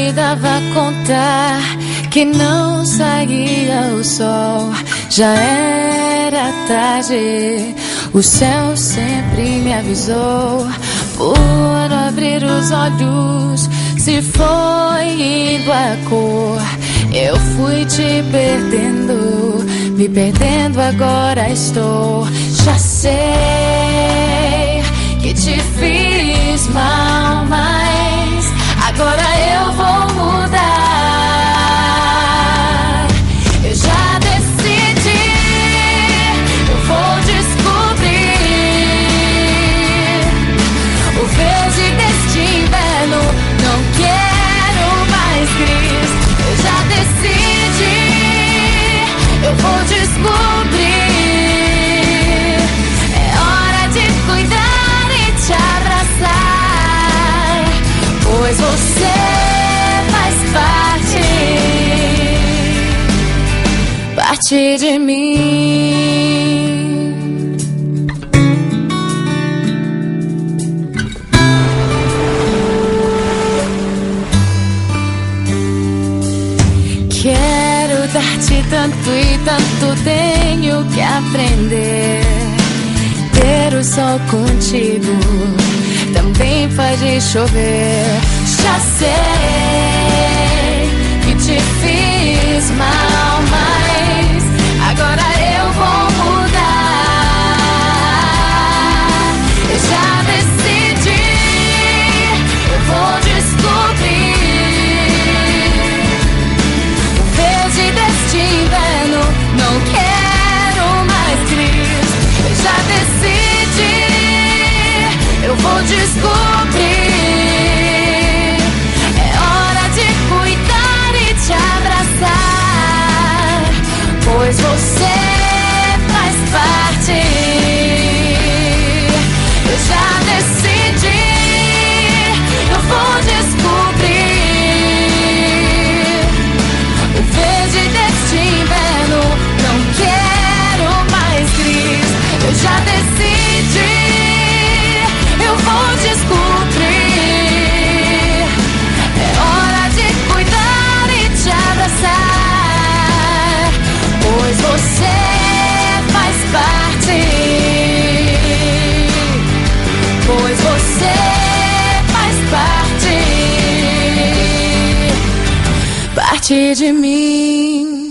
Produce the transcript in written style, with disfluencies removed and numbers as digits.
me dava conta que não saía o sol. Já era tarde, o céu sempre me avisou. Por abrir os olhos, se foi indo a cor. Eu fui te perdendo, me perdendo, agora estou. Já sei que te fiz mal, mas agora eu vou mudar. Eu já decidi, eu vou descobrir o verde deste inverno. Não quero mais gris. Eu já decidi, eu vou descobrir. É hora de cuidar e te abraçar, pois você faz parte de mim. Quero dar-te tanto e tanto tenho que aprender. Ter o sol contigo também faz chover. Já sei que te fiz mal, mas agora eu vou mudar. Eu já decidi, eu vou descobrir o verde deste inverno. Não quero mais gris. Eu já decidi, eu vou descobrir. Pois você faz parte. Eu já decidi, eu vou descobrir o verde deste inverno. Não quero mais gris. Eu já decidi, eu vou descobrir. É hora de cuidar e te abraçar, pois você faz parte. Pois você faz parte de mim.